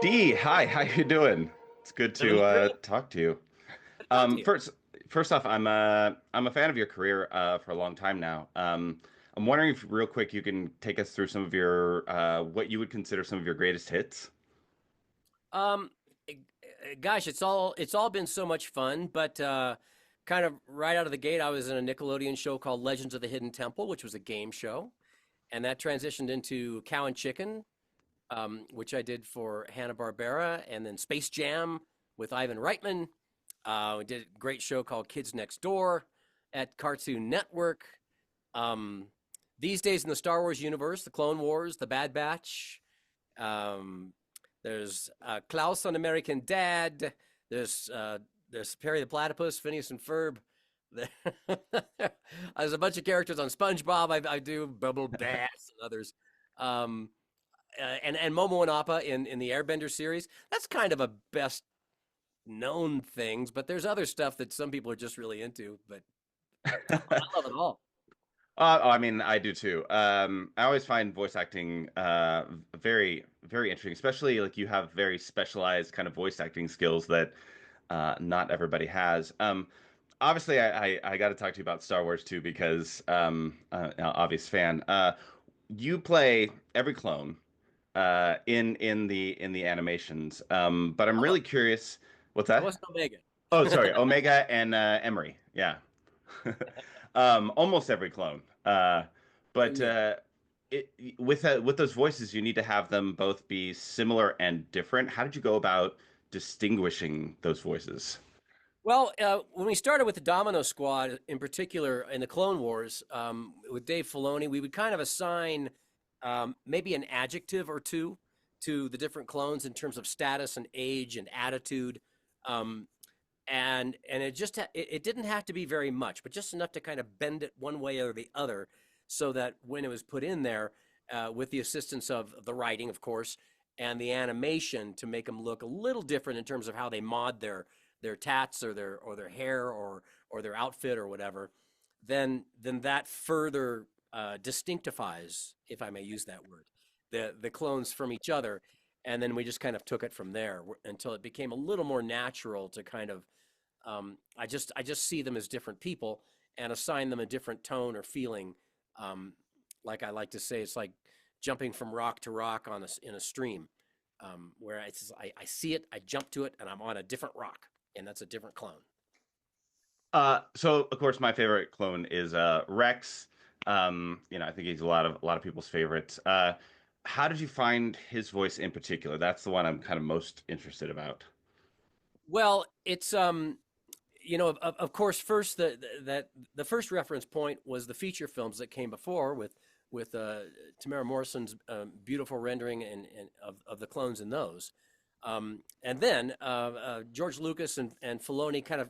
D, hi, how you doing? It's good Doing to great. talk to you. Good to talk to you. First off, I'm a fan of your career for a long time now. I'm wondering if real quick you can take us through some of your what you would consider some of your greatest hits. Um, Gosh, it's all been so much fun, but kind of right out of the gate, I was in a Nickelodeon show called Legends of the Hidden Temple, which was a game show, and that transitioned into Cow and Chicken, which I did for Hanna-Barbera, and then Space Jam with Ivan Reitman. We did a great show called Kids Next Door at Cartoon Network. Um, these days in the Star Wars universe, the Clone Wars, the Bad Batch. Um, there's Klaus on American Dad. There's uh, there's Perry the Platypus, Phineas and Ferb. There's a bunch of characters on SpongeBob. I do Bubble Bass and others. Um, and Momo and Appa in the Airbender series. That's kind of a best known things, but there's other stuff that some people are just really into. But I love it all. I mean, I do too. I always find voice acting very, very interesting, especially like you have very specialized kind of voice acting skills that not everybody has. Obviously, I got to talk to you about Star Wars too because obvious fan. You play every clone in the animations, but I'm Oh, really curious. What's I that? wasn't Omega. Oh, sorry, Omega and Emery. Yeah. Almost every clone. But Yeah. with those voices, you need to have them both be similar and different. How did you go about distinguishing those voices? Well, when we started with the Domino Squad, in particular in the Clone Wars, with Dave Filoni, we would kind of assign maybe an adjective or two to the different clones in terms of status and age and attitude. Um, and it didn't have to be very much, but just enough to kind of bend it one way or the other, so that when it was put in there, with the assistance of the writing, of course, and the animation to make them look a little different in terms of how they mod their tats or their hair or their outfit or whatever, then that further distinctifies, if I may use that word, the clones from each other, and then we just kind of took it from there until it became a little more natural to kind of I just see them as different people and assign them a different tone or feeling. Um, like I like to say, it's like jumping from rock to rock in a stream, where I see it, I jump to it, and I'm on a different rock, and that's a different clone. So of course my favorite clone is Rex. I think he's a lot of people's favorites. How did you find his voice in particular? That's the one I'm kind of most interested about. Well, it's of course, first the first reference point was the feature films that came before with Tamara Morrison's beautiful rendering of the clones in those, and then George Lucas and Filoni kind of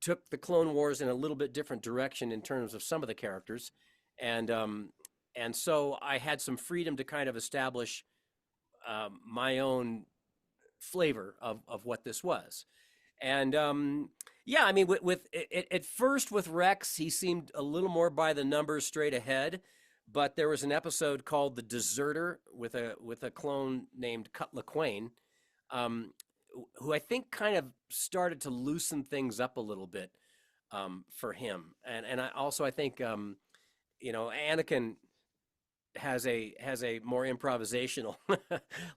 took the Clone Wars in a little bit different direction in terms of some of the characters, and um, and so I had some freedom to kind of establish my own flavor of what this was. And yeah, I mean, at first with Rex, he seemed a little more by the numbers, straight ahead. But there was an episode called "The Deserter" with a clone named Cutla Quain, um, who I think kind of started to loosen things up a little bit for him. And I think Anakin has a more improvisational,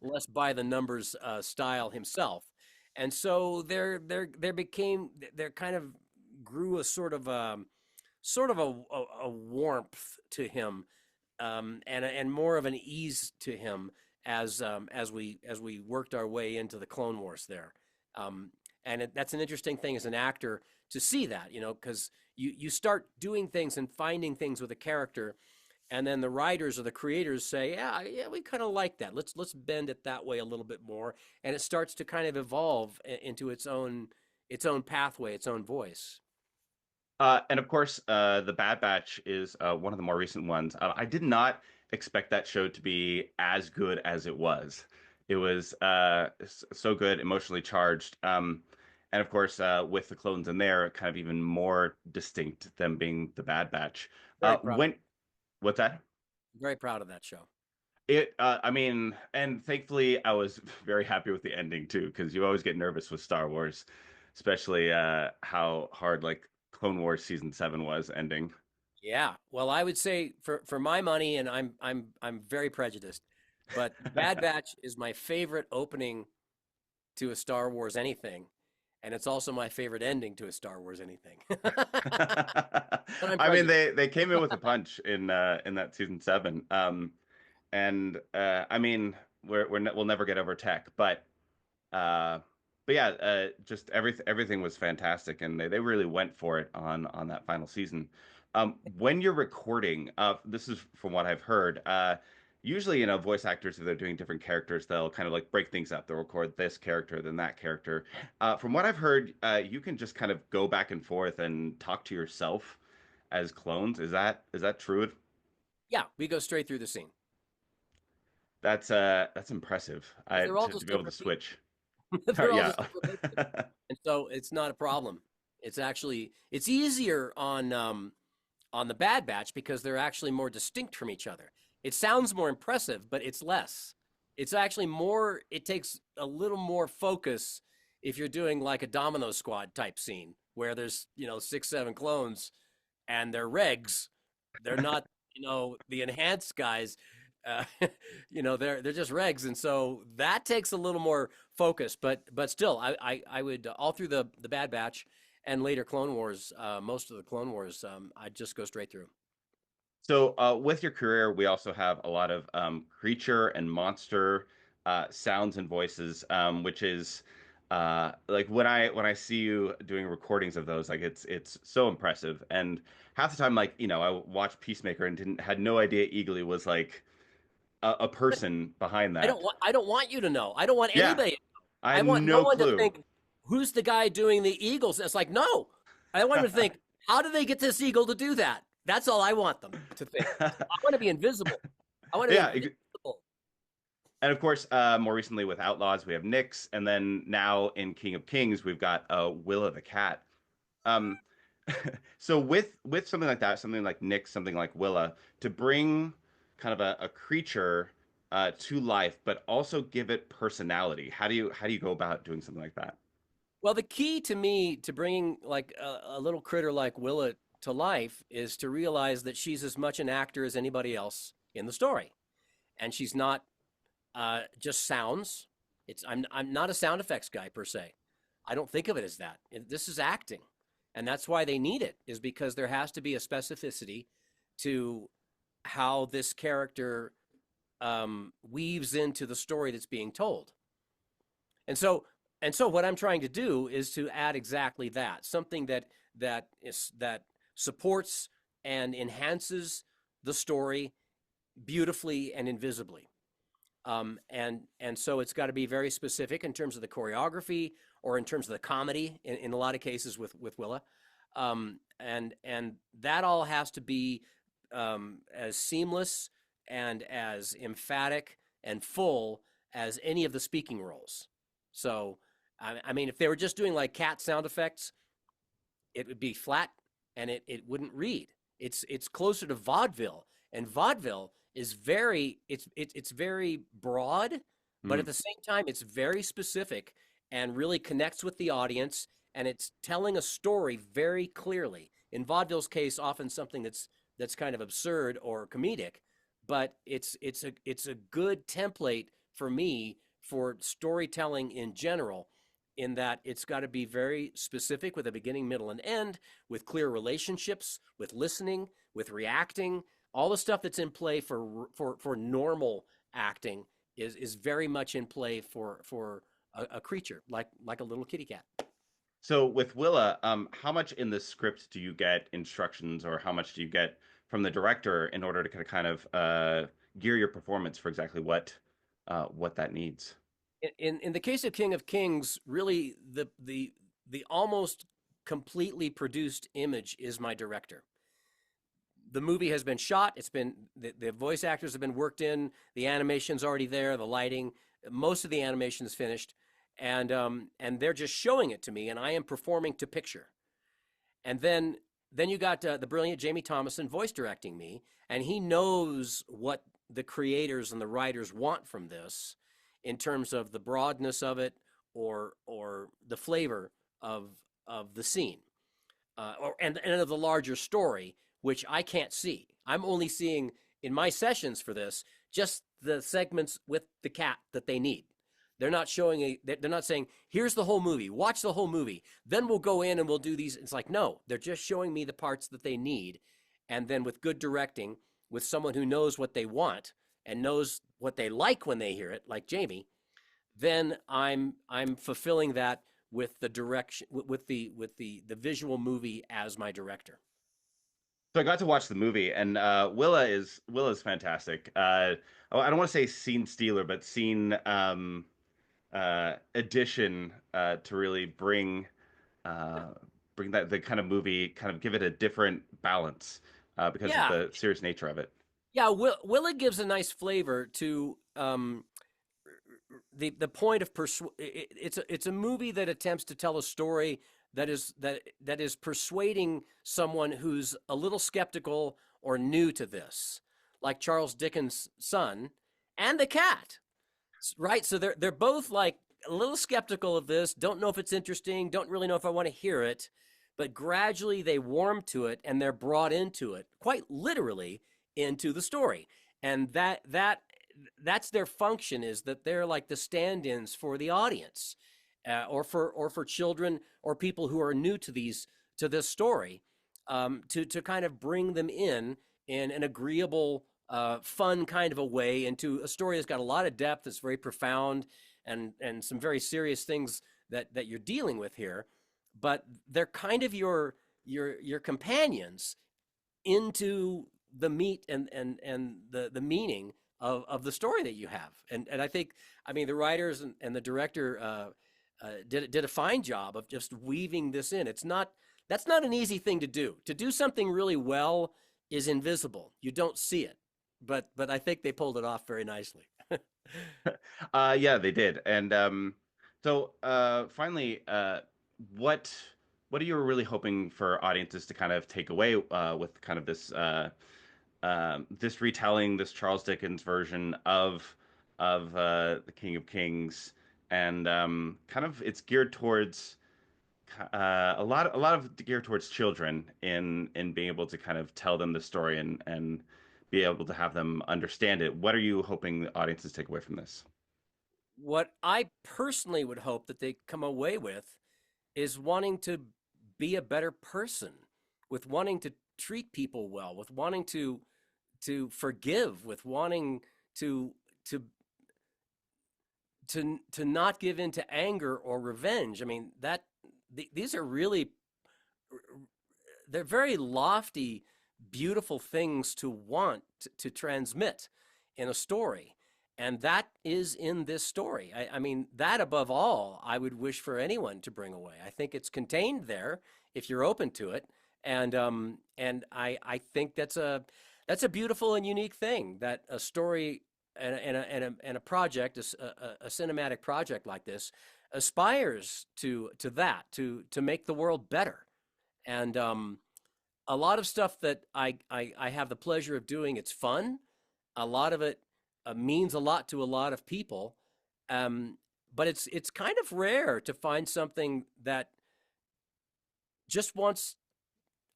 less by the numbers style himself, and so there kind of grew a sort of a warmth to him, and more of an ease to him as we worked our way into the Clone Wars there, and that's an interesting thing as an actor to see that, because you start doing things and finding things with a character, and then the writers or the creators say, yeah, yeah, we kind of like that. Let's bend it that way a little bit more, and it starts to kind of evolve into its own pathway, its own voice. And of course, the Bad Batch is one of the more recent ones. I did not expect that show to be as good as it was. It was so good, emotionally charged. And of course, with the clones in there, kind of even more distinct than being the Bad Batch. Very proud, What's that? very proud of that show. I mean, and thankfully, I was very happy with the ending too, because you always get nervous with Star Wars, especially how hard like Clone Wars season 7 was ending. Yeah. Well, I would say for my money, and I'm very prejudiced, but The Bad Batch is my favorite opening to a Star Wars anything, and it's also my favorite ending to a Star Wars anything. But I'm I mean, prejudiced. they came in with a punch in that season 7. And I mean, we'll never get over tech, uh, but yeah, just everything was fantastic, and they really went for it on that final season. When you're recording, this is from what I've heard. Usually, voice actors, if they're doing different characters, they'll kind of like break things up. They'll record this character, then that character. From what I've heard, you can just kind of go back and forth and talk to yourself as clones. Is that true? Yeah, we go straight through the scene That's impressive. because I they're all to just be able to different people. switch. They're all Yeah. just different people, and so it's not a problem. It's easier on the Bad Batch because they're actually more distinct from each other. It sounds more impressive, but it's less. It's actually more, it takes a little more focus if you're doing like a Domino Squad type scene where there's, 6, 7 clones and they're regs. They're not, the enhanced guys. Uh, they're just regs, and so that takes a little more focus. But still, I would all through the Bad Batch and later Clone Wars, most of the Clone Wars, I'd just go straight through. So, with your career, we also have a lot of creature and monster sounds and voices, which is like when I see you doing recordings of those, like it's so impressive. And half the time, like I watched Peacemaker and didn't had no idea Eagly was like a But person behind that. I don't want you to know. I don't want Yeah, anybody. I I had want no no one to clue. think who's the guy doing the Eagles. It's like no. I want them to think how do they get this eagle to do that? That's all I want them to think. I want to be invisible. I want to be Yeah, invisible. and of course, more recently with Outlaws, we have Nyx, and then now in King of Kings, we've got Willa the cat. Um, so with something like that, something like Nyx, something like Willa, to bring kind of a creature to life, but also give it personality. How do you go about doing something like that? Well, the key to me to bringing like a little critter like Willa to life is to realize that she's as much an actor as anybody else in the story, and she's not just sounds. I'm not a sound effects guy per se. I don't think of it as that. This is acting, and that's why they need it. Is because there has to be a specificity to how this character weaves into the story that's being told. And so what I'm trying to do is to add exactly that, something that supports and enhances the story beautifully and invisibly. And so it's got to be very specific in terms of the choreography or in terms of the comedy in a lot of cases with Willa. And that all has to be as seamless and as emphatic and full as any of the speaking roles. So, I mean, if they were just doing like cat sound effects, it would be flat and it wouldn't read. It's closer to vaudeville, and vaudeville is it's very broad, but at Mm. the same time it's very specific and really connects with the audience, and it's telling a story very clearly. In vaudeville's case, often something that's kind of absurd or comedic, but it's a good template for me for storytelling in general in that it's got to be very specific with a beginning, middle, and end, with clear relationships, with listening, with reacting. All the stuff that's in play for normal acting is very much in play for a creature like a little kitty cat. So with Willa, how much in the script do you get instructions, or how much do you get from the director in order to kind of gear your performance for exactly what that needs? In the case of King of Kings, really the almost completely produced image is my director. The movie has been shot. It's been the voice actors have been worked in. The animation's already there. The lighting, most of the animation is finished, and they're just showing it to me, and I am performing to picture. And then you got the brilliant Jamie Thomason voice directing me, and he knows what the creators and the writers want from this in terms of the broadness of it or the flavor of the scene and of the larger story, which I can't see. I'm only seeing in my sessions for this just the segments with the cat that they need. They're not showing they're not saying, here's the whole movie, watch the whole movie. Then we'll go in and we'll do these. It's like, no, they're just showing me the parts that they need. And then with good directing, with someone who knows what they want and knows what they like when they hear it, like Jamie, then I'm fulfilling that with the direction with the visual movie as my director. So I got to watch the movie, and Willa's fantastic. I don't want to say scene stealer, but scene addition to really uh, bring that the kind of movie, kind of give it a different balance because of Yeah, the serious nature of it. yeah. Willa gives a nice flavor to the point of it's a movie that attempts to tell a story that is persuading someone who's a little skeptical or new to this, like Charles Dickens' son and the cat, right? So they're both like a little skeptical of this, don't know if it's interesting, don't really know if I want to hear it, but gradually they warm to it and they're brought into it, quite literally into the story. And that's their function, is that they're like the stand-ins for the audience, or for children or people who are new to this story, to kind of bring them in an agreeable, fun kind of a way into a story that's got a lot of depth, that's very profound, and some very serious things that you're dealing with here. But they're kind of your companions into the meat and the meaning of the story that you have. And I think, I mean, the writers and the director did a fine job of just weaving this in. That's not an easy thing to do. To do something really well is invisible. You don't see it, but I think they pulled it off very nicely. Yeah, they did. And finally, what what are you really hoping for audiences to kind of take away with kind of this retelling, this Charles Dickens version of the King of Kings, and kind of it's geared towards a lot of geared towards children in being able to kind of tell them the story and be able to have them understand it. What are you hoping the audiences take away from this? What I personally would hope that they come away with is wanting to be a better person, with wanting to treat people well, with wanting to forgive, with wanting to to to not give in to anger or revenge. I mean, these are really, they're very lofty, beautiful things to want to transmit in a story. And that is in this story. I mean, that above all, I would wish for anyone to bring away. I think it's contained there if you're open to it. And I think that's a beautiful and unique thing, that a story and a project, a cinematic project like this, aspires to that, to make the world better. And a lot of stuff that I have the pleasure of doing, it's fun. A lot of it means a lot to a lot of people. Um, but it's kind of rare to find something that just wants,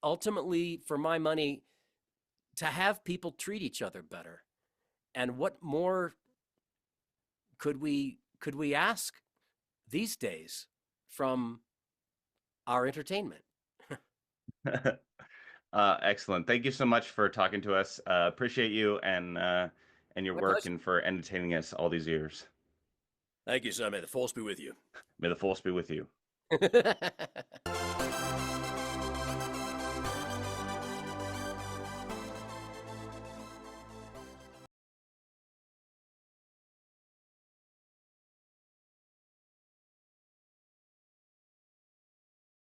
ultimately, for my money, to have people treat each other better. And what more could we ask these days from our entertainment? Excellent. Thank you so much for talking to us. Appreciate you and your My work pleasure. and for entertaining us all these years. Thank you, son. May the force be with you. May the force be with you.